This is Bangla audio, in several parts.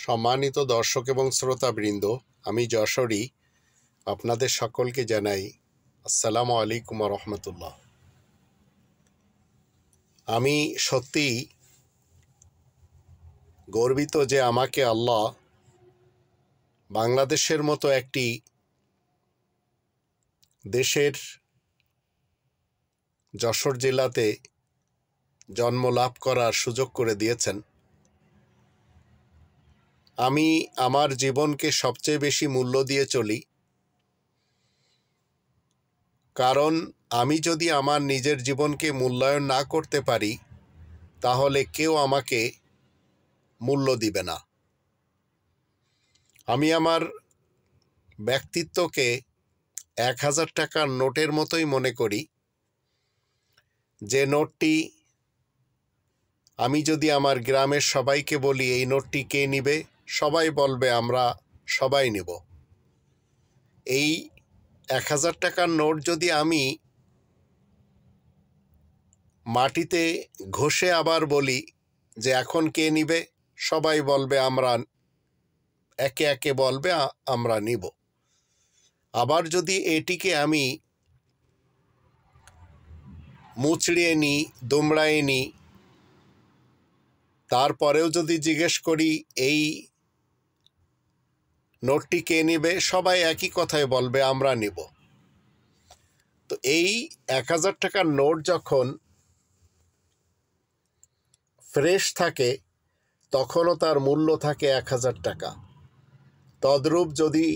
সম্মানিত দর্শক এবং শ্রোতাবৃন্দ, আমি যশোরী আপনাদের সকলকে জানাই আসসালামু আলাইকুম ওয়া রাহমাতুল্লাহ। আমি সত্যিই গর্বিত যে আমাকে আল্লাহ বাংলাদেশের মতো একটি দেশের যশোর জেলাতে জন্ম লাভ করার সুযোগ করে দিয়েছেন। আমি আমার জীবনকে সবচেয়ে বেশি মূল্য দিয়ে চলি, কারণ আমি যদি আমার নিজের জীবনকে মূল্যায়ন না করতে পারি তাহলে কেউ আমাকে মূল্য দিবে না। আমি আমার ব্যক্তিত্বকে 1000 টাকার নোটের মতোই মনে করি, যে নোটটি আমি যদি আমার গ্রামের সবাইকে বলি এই নোটটি কে নিবে, সবাই বলবে আমরা সবাই নেব। এই 1000 টাকার নোট যদি আমি মাটিতে ঘষে আবার বলি যে এখন কে নিবে, সবাই বলবে আমরা, একে একে বলবে আমরা নিব। আবার যদি এটিকে আমি মুচড়িয়ে নিই, দুমড়ায়ে নিই, তারপরেও যদি জিজ্ঞেস করি এই নোটটি কে নিবে, সবাই একই কথাই বলবে আমরা নিব। তো এই 1000 টাকার নোট যখন ফ্রেশ থাকে তখনও তার মূল্য থাকে 1000 টাকা। তদ্রূপ যদি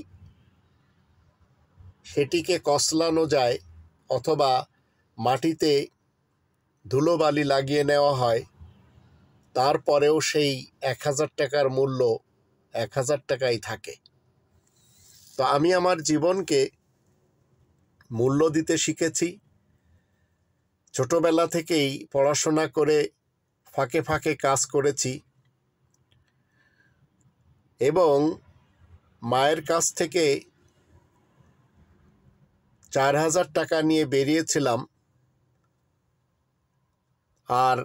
সেটিকে কসলানো যায় অথবা মাটিতে ধুলোবালি লাগিয়ে নেওয়া হয়, তারপরেও সেই 1000 টাকার মূল্য 1000 টাকাই থাকে। তো আমি আমার জীবনকে মূল্য দিতে শিখেছি। ছোটবেলা থেকেই পড়াশোনা করে ফাঁকে ফাঁকে কাজ করেছি এবং মায়ের কাছ থেকে 4000 টাকা নিয়ে বেরিয়েছিলাম, আর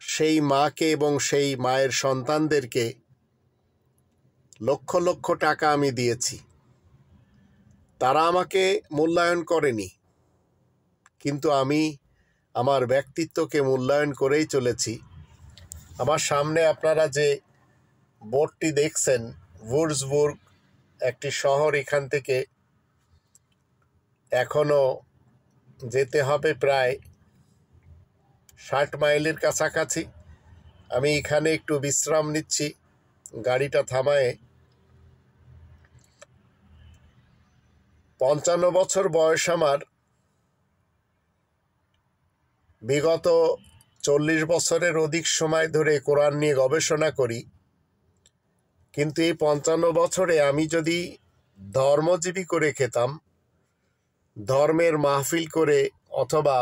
সেই মাকে এবং সেই মায়ের সন্তানদেরকে লক্ষ লক্ষ টাকা আমি দিয়েছি। তারা আমাকে মূল্যায়ন করেনি, কিন্তু আমি আমার ব্যক্তিত্বকে মূল্যায়ন করেই চলেছি। আমার সামনে আপনারা যে বোর্ডটি দেখছেন, ভুর্জবুর্গ একটি শহর, এখান থেকে এখনো যেতে হবে প্রায় 60 মাইলের কাছাকাছি। আমি এখানে একটু বিশ্রাম নিচ্ছি গাড়িটা থামায়ে। 55 বছর বয়স আমার। বিগত 40 বছরের অধিক সময় ধরে কোরআন নিয়ে গবেষণা করি, কিন্তু এই 55 বছরে আমি যদি ধর্মজীবী করে খেতাম, ধর্মের মাহফিল করে অথবা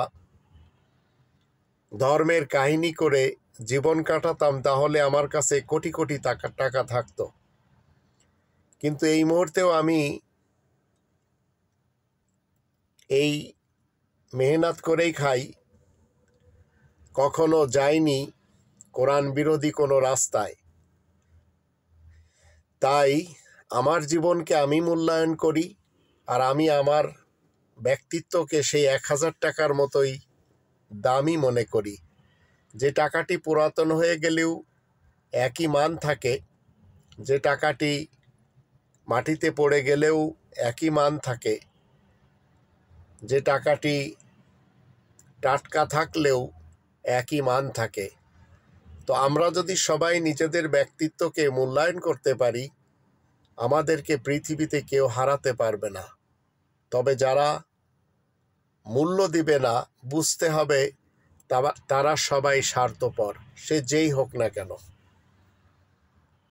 ধর্মের কাহিনী করে জীবন কাটাতাম, তাহলে আমার কাছে কোটি কোটি টাকা থাকতো। কিন্তু এই মুহূর্তেও আমি এই মেহনত করেই খাই, কখনো যাইনি কোরআন বিরোধী কোনো রাস্তায়। তাই আমার জীবনকে আমি মূল্যায়ন করি, আর আমি আমার ব্যক্তিত্বকে সেই 1000 টাকার মতোই দামি মনে করি। যে টাকাটি পুরাতন হয়ে গেলেও একই মান থাকে, যে টাকাটি মাটিতে পড়ে গেলেও একই মান থাকে, যে টাকাটি টাটকা থাকলেও একই মান থাকে। তো আমরা যদি সবাই নিজেদের ব্যক্তিত্বকে মূল্যায়ন করতে পারি, আমাদেরকে পৃথিবীতে কেউ হারাতে পারবে না। তবে যারা মূল্য দিবে না, বুঝতে হবে তারা সবাই স্বার্থপর, সে যেই হোক না কেন।